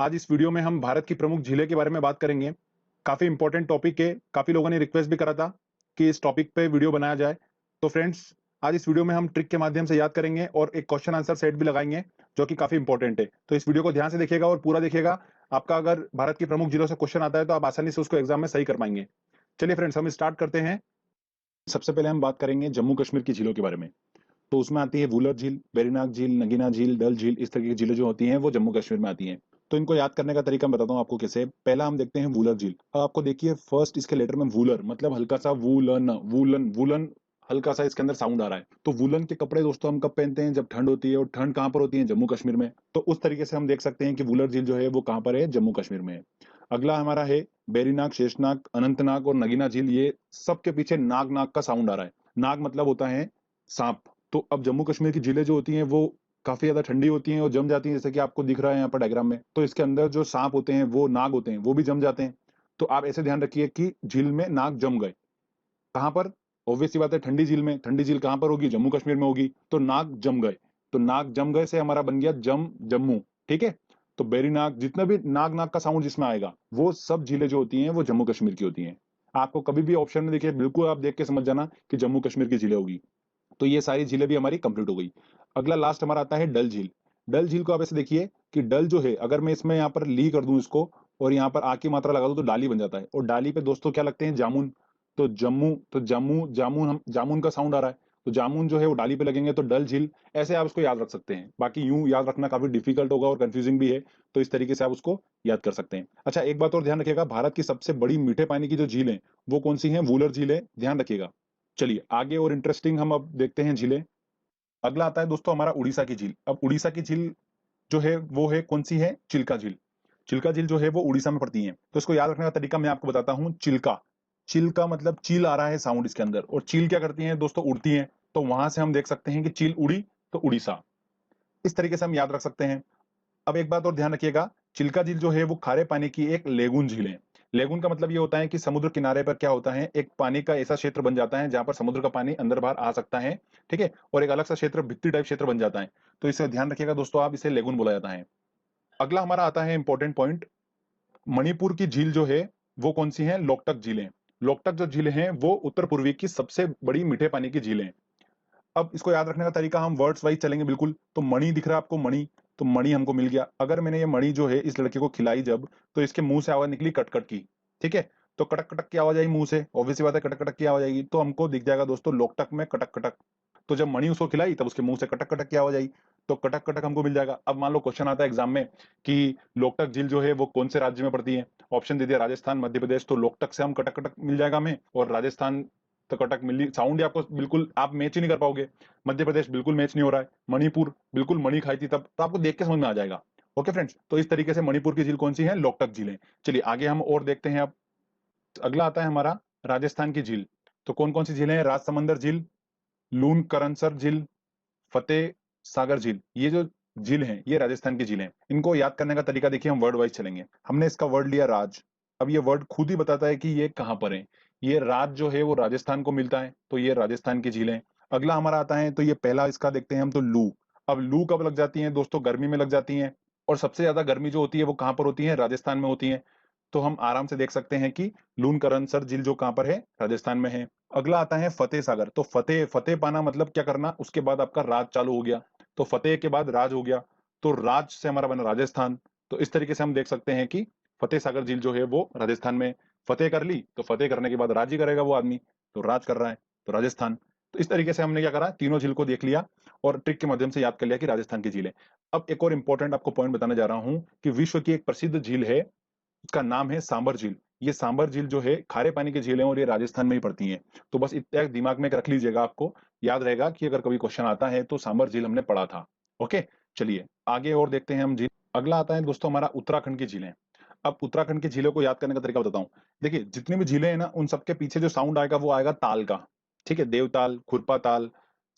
आज इस वीडियो में हम भारत की प्रमुख झीलें के बारे में बात करेंगे। काफ़ी इंपॉर्टेंट टॉपिक है, काफ़ी लोगों ने रिक्वेस्ट भी करा था कि इस टॉपिक पे वीडियो बनाया जाए। तो फ्रेंड्स, आज इस वीडियो में हम ट्रिक के माध्यम से याद करेंगे और एक क्वेश्चन आंसर सेट भी लगाएंगे, जो कि काफ़ी इंपॉर्टेंट है। तो इस वीडियो को ध्यान से देखिएगा और पूरा देखिएगा। आपका अगर भारत की प्रमुख झीलों से क्वेश्चन आता है, तो आप आसानी से उसको एग्जाम में सही कर पाएंगे। चलिए फ्रेंड्स, हम स्टार्ट करते हैं। सबसे पहले हम बात करेंगे जम्मू कश्मीर की झीलों के बारे में। तो उसमें आती है वूलर झील, वेरीनाग झील, नगीना झील, डल झील। इस तरह की झीलें जो होती हैं वो जम्मू कश्मीर में आती हैं। तो इनको याद करने का तरीका मैं बताता हूँ आपको कैसे। पहला हम देखते हैं वूलर झील। अब आपको देखिए फर्स्ट इसके लेटर में वूलर मतलब हल्का सा वूलन वूलन वूलन, हल्का सा इसके अंदर साउंड आ रहा है। तो वूलन के कपड़े दोस्तों हम कब पहनते हैं? जब ठंड होती है। और ठंड कहाँ पर होती है? जम्मू कश्मीर में। तो उस तरीके से हम देख सकते हैं कि वूलर झील जो है वो कहाँ पर है? जम्मू कश्मीर में है। अगला हमारा है बेरीनाग, शेषनाग, अनंतनाग और नगीना झील। ये सबके पीछे नाग नाग का साउंड आ रहा है। नाग मतलब होता है सांप। तो अब जम्मू कश्मीर की झीलें जो होती हैं वो काफी ज्यादा ठंडी होती हैं और जम जाती हैं, जैसे कि आपको दिख रहा है यहाँ पर डायग्राम में। तो इसके अंदर जो सांप होते हैं वो नाग होते हैं, वो भी जम जाते हैं। तो आप ऐसे ध्यान रखिए कि झील में नाग जम गए। कहाँ पर? ऑब्वियस सी बात है, ठंडी झील में। ठंडी झील कहाँ पर होगी? जम्मू कश्मीर में होगी। तो नाग जम गए। तो नाग जम गए से हमारा बन गया जम जम्मू। ठीक है। तो बेरी नाग, जितना भी नाग नाग का साउंड जिसमें आएगा, वो सब झीलें जो होती हैं वो जम्मू कश्मीर की होती हैं। आपको कभी भी ऑप्शन में देखिए, बिल्कुल आप देख के समझ जाना कि जम्मू कश्मीर की झीलें होगी। तो ये सारी झीलें भी हमारी कंप्लीट हो गई। अगला लास्ट हमारा आता है डल झील। डल झील को आप ऐसे देखिए कि डल जो है, अगर मैं इसमें यहाँ पर ली कर दूं इसको और यहाँ पर आ की मात्रा लगा दूं, तो डाली बन जाता है। और डाली पे दोस्तों क्या लगते हैं? जामुन। तो जम्मू, तो जम्मू जामुन, हम जामुन का साउंड आ रहा है। तो जामुन जो है वो डाली पे लगेंगे, तो डल झील। ऐसे आप उसको याद रख सकते हैं। बाकी यूं याद रखना काफी डिफिकल्ट होगा और कंफ्यूजिंग भी है। तो इस तरीके से आप उसको याद कर सकते हैं। अच्छा, एक बात और ध्यान रखिएगा, भारत की सबसे बड़ी मीठे पानी की जो झील है वो कौन सी है? वूलर झील है, ध्यान रखिएगा। चलिए आगे और इंटरेस्टिंग हम अब देखते हैं झीलें। अगला आता है दोस्तों हमारा उड़ीसा की झील। अब उड़ीसा की झील जो है वो है कौन सी है? चिल्का झील। चिल्का झील जो है वो उड़ीसा में पड़ती है। तो इसको याद रखने का तरीका मैं आपको बताता हूँ। चिल्का, चिल्का मतलब चील आ रहा है साउंड इसके अंदर। और चील क्या करती है दोस्तों? उड़ती है। तो वहां से हम देख सकते हैं कि चील उड़ी तो उड़ीसा। इस तरीके से हम याद रख सकते हैं। अब एक बात और ध्यान रखिएगा, चिल्का झील जो है वो खारे पानी की एक लेगून झील है। लेगून का मतलब ये होता है कि समुद्र किनारे पर क्या होता है, एक पानी का ऐसा क्षेत्र बन जाता है जहां पर समुद्र का पानी अंदर बाहर आ सकता है। ठीक है। और एक अलग सा क्षेत्र, भित्ती टाइप क्षेत्र बन जाता है। तो इसे ध्यान रखिएगा दोस्तों, आप इसे लेगून बोला जाता है। अगला हमारा आता है इंपॉर्टेंट पॉइंट। मणिपुर की झील जो है वो कौन सी है? लोकटक झीलें। लोकटक जो झीलें हैं वो उत्तर पूर्वी की सबसे बड़ी मीठे पानी की झीलें हैं। अब इसको याद रखने का तरीका हम वर्ड्स वाइज चलेंगे बिल्कुल। तो मणि दिख रहा है आपको? मणि। तो मणि हमको मिल गया। अगर मैंने ये मणि जो है इस लड़के को खिलाई जब, तो इसके मुंह से आवाज निकली कटकट की। ठीक है। तो कटक कटक की आवाज आई मुंह से, ऑब्वियस सी बात है कटक कटक की आवाज आएगी। तो हमको दिख जाएगा दोस्तों लोकटक में कटक कटक। तो जब मणि उसको खिलाई तब उसके मुंह से कटक कटक की आवाज आई। तो कटक कटक हमको मिल जाएगा। अब मान लो क्वेश्चन आता है एग्जाम में कि लोकटक झील जो है वो कौन से राज्य में पड़ती है? ऑप्शन दे दिया राजस्थान, मध्य प्रदेश। तो लोकटक से हम कटक कटक मिल जाएगा हमें। और राजस्थान तो कटक मिली, साउंड ही आपको बिल्कुल आप मैच ही नहीं कर पाओगे। मध्य प्रदेश बिल्कुल मैच नहीं हो रहा है। मणिपुर बिल्कुल मणि खाई थी तब, तो आपको देख के समझ में आ जाएगा। ओके फ्रेंड्स, तो इस तरीके से मणिपुर की झील कौन सी है? लोकटक झील है। चलिए आगे हम और देखते हैं। अब अगला आता है हमारा राजस्थान की झील। तो कौन कौन सी झीलें हैं? राजसमंदर झील, लून करनसर झील, फतेह सागर झील। ये जो झील हैं ये राजस्थान की झील हैं। इनको याद करने का तरीका देखिए, हम वर्ड वाइज चलेंगे। हमने इसका वर्ड लिया राज। अब ये वर्ड खुद ही बताता है कि ये कहां पर है। ये राज जो है वो राजस्थान को मिलता है, तो ये राजस्थान की झील है। अगला हमारा आता है, तो ये पहला इसका देखते हैं हम, तो लू। अब लू कब लग जाती है दोस्तों? गर्मी में लग जाती है। और सबसे ज्यादा गर्मी जो होती है वो कहां पर होती है? राजस्थान में होती है। तो हम आराम से देख सकते हैं कि लून करनसर झील जो कहां पर है? राजस्थान में है। अगला आता है फतेह सागर। तो फतेह, फतेह पाना मतलब क्या करना? उसके बाद आपका राज चालू हो गया। तो फतेह के बाद राज हो गया। तो राज से हमारा बना राजस्थान। तो इस तरीके से हम देख सकते हैं कि फतेह सागर झील जो है वो राजस्थान में। फतेह कर ली तो फतेह करने के बाद राज ही करेगा वो आदमी। तो राज कर रहा है तो राजस्थान। तो इस तरीके से हमने क्या करा, तीनों झील को देख लिया और ट्रिक के माध्यम से याद कर लिया कि राजस्थान की झील है। अब एक और इंपॉर्टेंट आपको पॉइंट बताने जा रहा हूं कि विश्व की एक प्रसिद्ध झील है, उसका नाम है सांबर झील। ये सांबर झील जो है खारे पानी की झील है और ये राजस्थान में ही पड़ती है। तो बस इतना दिमाग में रख लीजिएगा, आपको याद रहेगा कि अगर कभी क्वेश्चन आता है तो सांबर झील हमने पढ़ा था। ओके। चलिए आगे और देखते हैं हम झील। अगला आता है दोस्तों हमारा उत्तराखंड की झीलें। अब उत्तराखंड की झीलों को याद करने का तरीका बताता हूँ। देखिए जितनी भी झीलें हैं ना, उन सबके पीछे जो साउंड आएगा वो आएगा ताल का। ठीक है। देवताल, खुरपा ताल,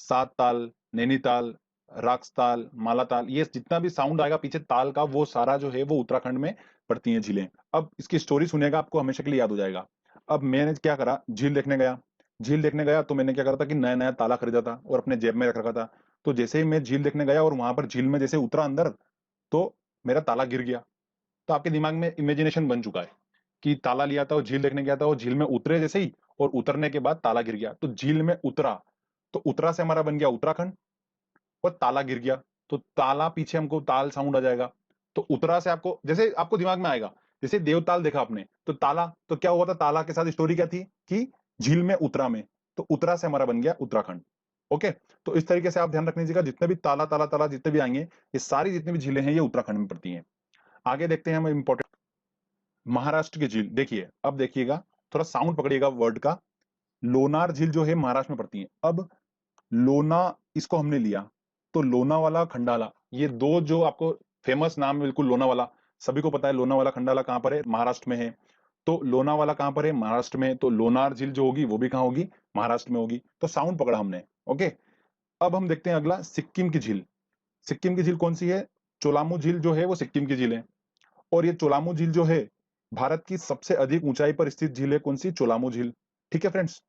सात ताल, नैनीताल, राक्सताल, मालाताल, ये जितना भी साउंड आएगा पीछे ताल का, वो सारा जो है वो उत्तराखंड में पड़ती हैं झीलें। अब इसकी स्टोरी सुनेगा आपको हमेशा के लिए याद हो जाएगा। अब मैंने क्या करा, झील देखने गया। झील देखने गया तो मैंने क्या करा था कि नया नया ताला खरीदा था और अपने जेब में रख रखा था। तो जैसे ही मैं झील देखने गया और वहां पर झील में जैसे उतरा अंदर, तो मेरा ताला गिर गया। तो आपके दिमाग में इमेजिनेशन बन चुका है कि ताला लिया था और झील देखने गया था और झील में उतरे जैसे ही, और उतरने के बाद ताला गिर गया, तो झील में उतरा, तो उतरा से हमारा बन गया उत्तराखंड, और ताला गिर गया, तो ताला पीछे हमको ताल साउंड आ जाएगा। तो उतरा से आपको, जैसे आपको दिमाग में आएगा, जैसे देवताल देखा आपने, तो ताला, तो क्या हुआ था, ताला के साथ स्टोरी क्या थी कि झील में उतरा में, तो उतरा से हमारा बन गया उत्तराखंड। ओके, तो इस तरीके से आप ध्यान रख लीजिएगा, जितने भी ताला ताला ताला जितने भी आएंगे, ये सारी जितनी भी झीलें हैं ये उत्तराखंड में पड़ती हैं। आगे देखते हैं हम इंपॉर्टेंट महाराष्ट्र की झील। देखिए, अब देखिएगा, थोड़ा साउंड पकड़िएगा वर्ड का। लोनार झील जो है महाराष्ट्र में पड़ती है। अब लोना, इसको हमने लिया, तो लोनावाला खंडाला, ये दो जो आपको फेमस नाम है, बिल्कुल लोनावाला, सभी को पता है लोनावाला खंडाला कहां पर है, महाराष्ट्र में है। तो लोनावाला कहां पर है, महाराष्ट्र में, तो लोनार झील जो होगी वो भी कहां होगी, महाराष्ट्र में होगी। तो साउंड पकड़ा हमने। ओके, अब हम देखते हैं अगला, सिक्किम की झील। सिक्किम की झील कौन सी है, चोलामू झील जो है वो सिक्किम की झील है। और ये चोलामू झील जो है भारत की सबसे अधिक ऊंचाई पर स्थित झील है, कौन सी, चोलामू झील। ठीक है फ्रेंड्स,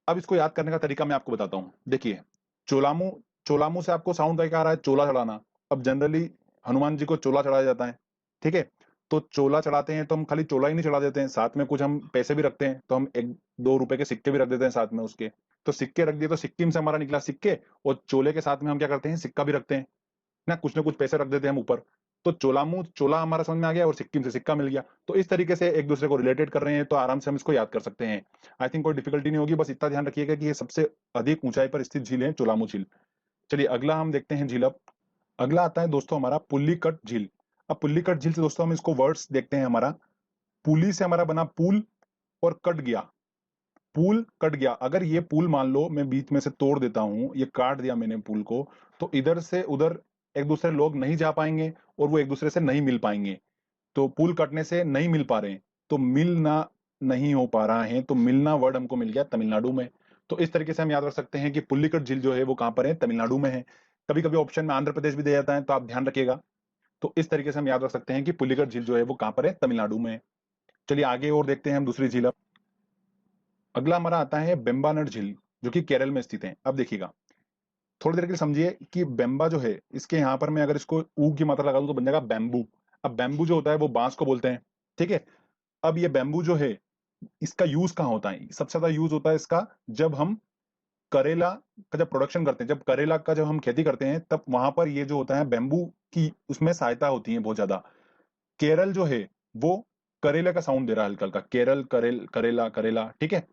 अब इसको याद करने का तरीका मैं आपको बताता हूं। देखिए, चोलामू, चोलामू से आपको साउंड क्या आ रहा है, चोला चढ़ाना। अब जनरली हनुमान जी को चोला चढ़ाया जाता है, ठीक है। तो चोला चढ़ाते हैं तो हम खाली चोला ही नहीं चढ़ा देते हैं, साथ में कुछ हम पैसे भी रखते हैं, तो हम 1-2 रुपए के सिक्के भी रख देते हैं साथ में उसके। तो सिक्के रख दिए, तो सिक्किम से हमारा निकला सिक्के, और चोले के साथ में हम क्या करते हैं, सिक्का भी रखते हैं ना कुछ पैसे रख देते हैं हम ऊपर। तो चोलामू, चोला हमारा समझ में आ गया, और सिक्किम से सिक्का मिल गया। तो इस तरीके से एक दूसरे को रिलेटेड कर रहे हैं, तो आराम से हम इसको याद कर सकते हैं। आई थिंक कोई डिफिकल्टी नहीं होगी, बस इतना ध्यान रखिएगा कि ये सबसे अधिक ऊंचाई पर स्थित झील है, चोलामू झील। चलिए अगला हम देखते हैं झील। अब अगला आता है दोस्तों हमारा पुल्लीकट झील। अब पुल्लीकट झील से दोस्तों हम इसको वर्ड्स देखते हैं। हमारा पुली से हमारा बना पुल, और कट गया, पुल कट गया। अगर ये पुल मान लो मैं बीच में से तोड़ देता हूं, ये काट दिया मैंने पुल को, तो इधर से उधर एक दूसरे लोग नहीं जा पाएंगे, और वो एक दूसरे से नहीं मिल पाएंगे। तो पुल कटने से नहीं मिल पा रहे हैं, तो मिलना नहीं हो पा रहा है, तो मिलना वर्ड हमको मिल गया तमिलनाडु में। तो इस तरीके से हम याद रख सकते हैं कि पुल्लीकट झील जो है वो कहां पर है, तमिलनाडु में है। कभी कभी ऑप्शन में आंध्र प्रदेश भी दिया जाता है, तो आप ध्यान रखिएगा। तो इस तरीके से हम याद रख सकते हैं कि पुल्लीकट झील जो है वो कहां पर है, तमिलनाडु में है। चलिए आगे और देखते हैं हम दूसरी झील। अगला हमारा आता है बेम्बानड झील, जो कि केरल में स्थित है। अब देखिएगा, थोड़ी देर के लिए समझिए कि बेम्बा जो है, इसके यहाँ पर मैं अगर इसको ऊ की मात्रा लगा दूं तो बन जाएगा बैम्बू। अब बैम्बू जो होता है वो बांस को बोलते हैं, ठीक है। अब ये बैम्बू जो है, इसका यूज कहाँ होता है, सबसे ज्यादा यूज होता है इसका जब हम करेला का जब प्रोडक्शन करते हैं, जब करेला का जब हम खेती करते हैं, तब वहां पर ये जो होता है बैम्बू की उसमें सहायता होती है बहुत ज्यादा। केरल जो है वो करेले का साउंड दे रहा है हल्का हल्का, केरल करेल करेला करेला, ठीक है।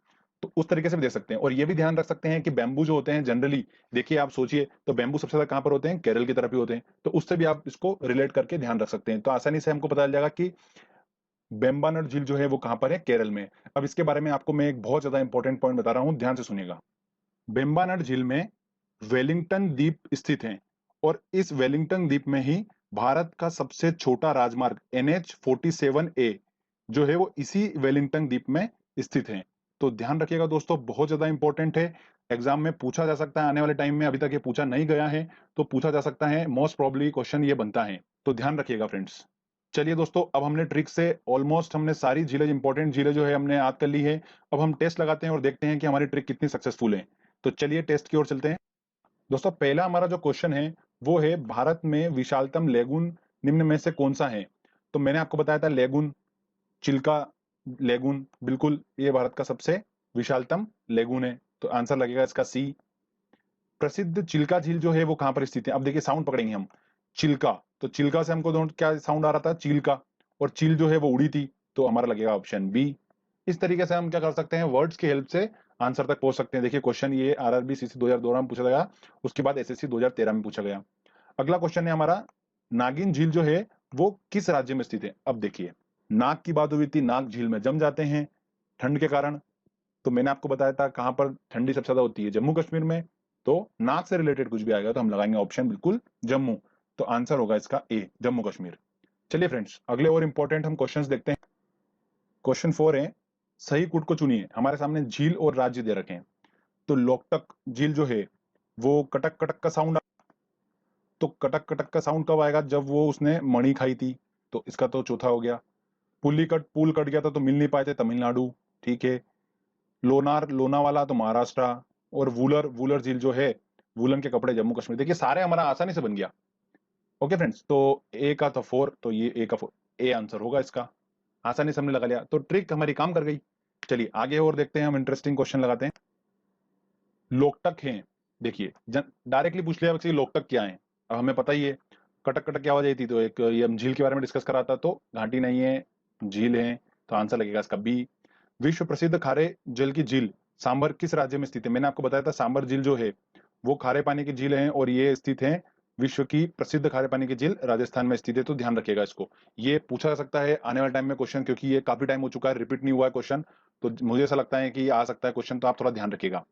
तो उस तरीके से भी देख सकते हैं। और ये भी ध्यान रख सकते हैं कि बैम्बू जो होते हैं जनरली, देखिए आप सोचिए, तो बैम्बू सबसे ज्यादा कहां पर होते हैं, केरल की तरफ ही होते हैं। तो उससे भी आप इसको रिलेट करके ध्यान रख सकते हैं, तो आसानी से हमको पता चल जाएगा कि बेम्बानड झील जो है वो कहां पर है, केरल में। अब इसके बारे में आपको मैं एक बहुत ज्यादा इंपॉर्टेंट पॉइंट बता रहा हूं, ध्यान से सुनिएगा। बेम्बानड झील में वेलिंगटन द्वीप स्थित है, और इस वेलिंगटन द्वीप में ही भारत का सबसे छोटा राजमार्ग NH-47A जो है वो इसी वेलिंगटन द्वीप में स्थित है। तो ध्यान रखिएगा दोस्तों, बहुत ज्यादा इंपॉर्टेंट है, एग्जाम में पूछा जा सकता है आने वाले टाइम में, अभी तक ये पूछा नहीं गया है तो पूछा जा सकता है, मोस्ट प्रॉब्ली क्वेश्चन ये बनता है, तो ध्यान रखिएगा फ्रेंड्स। चलिए दोस्तों, अब हमने ट्रिक से ऑलमोस्ट हमने सारी झीलें, इंपॉर्टेंट झीलें जो है हमने याद कर ली है। अब हम टेस्ट लगाते हैं और देखते हैं कि हमारी ट्रिक कितनी सक्सेसफुल है। तो चलिए टेस्ट की ओर चलते हैं दोस्तों। पहला हमारा जो क्वेश्चन है वो है, भारत में विशालतम लेगून निम्न में से कौन सा है। तो मैंने आपको बताया था लेगून, चिल्का लेगून, बिल्कुल ये भारत का सबसे विशालतम लेगून है, तो आंसर लगेगा इसका सी। प्रसिद्ध चिल्का झील जो है वो कहां पर स्थित है। अब देखिए साउंड पकड़ेंगे हम, चिल्का, तो चिल्का से हमको क्या साउंड आ रहा था, चील का, और चील जो है वो उड़ी थी, तो हमारा लगेगा ऑप्शन बी। इस तरीके से हम क्या कर सकते हैं, वर्ड्स की हेल्प से आंसर तक पहुंच सकते हैं। देखिए क्वेश्चन ये आरआरबी सीसी 2012 में पूछा गया, उसके बाद एसएससी 2013 में पूछा गया। अगला क्वेश्चन है हमारा, नागिन झील जो है वो किस राज्य में स्थित है। अब देखिए, नाग की बात हुई थी, नाग झील में जम जाते हैं ठंड के कारण, तो मैंने आपको बताया था कहां पर ठंडी सबसे ज्यादा होती है, जम्मू कश्मीर में। तो नाग से रिलेटेड कुछ भी आएगा तो हम लगाएंगे ऑप्शन बिल्कुल जम्मू, तो आंसर होगा इसका ए, जम्मू कश्मीर। चलिए फ्रेंड्स, अगले और इंपॉर्टेंट हम क्वेश्चंस देखते हैं। क्वेश्चन 4 है, सही कूट को चुनिए। हमारे सामने झील और राज्य दे रखे हैं। तो लोकटक झील जो है वो कटक कटक का साउंड, तो कटक कटक का साउंड कब आएगा, जब वो उसने मणि खाई थी, तो इसका तो चौथा हो गया। पुल कट गया था तो मिल नहीं पाए थे, तमिलनाडु, ठीक है। लोनार लोनावाला तो महाराष्ट्र, और वूलर वूलर झील जो है, वूलन के कपड़े, जम्मू कश्मीर। देखिए सारे हमारा आसानी से बन गया। ओके फ्रेंड्स, तो ए का था 4, तो ये ए का 4। ए आंसर होगा इसका। आसानी से हमने लगा लिया, तो ट्रिक हमारी काम कर गई। चलिए आगे और देखते हैं, हम इंटरेस्टिंग क्वेश्चन लगाते हैं। लोकटक हैं, देखिए डायरेक्टली पूछ लिया कि लोकटक क्या है। अब हमें पता ही है, कटक कटक की आवाज आई थी, तो एक ये हम झील के बारे में डिस्कस करा था, तो घाटी नहीं है, झील है, तो आंसर लगेगा इसका बी। विश्व प्रसिद्ध खारे जल की झील सांबर किस राज्य में स्थित है? मैंने आपको बताया था सांबर झील जो है वो खारे पानी की झील है, और ये स्थित है, विश्व की प्रसिद्ध खारे पानी की झील राजस्थान में स्थित है, तो ध्यान रखिएगा इसको। ये पूछा जा सकता है आने वाले टाइम में क्वेश्चन, क्योंकि ये काफी टाइम हो चुका है, रिपीट नहीं हुआ है क्वेश्चन, तो मुझे ऐसा लगता है कि आ सकता है क्वेश्चन, तो आप थोड़ा ध्यान रखिएगा।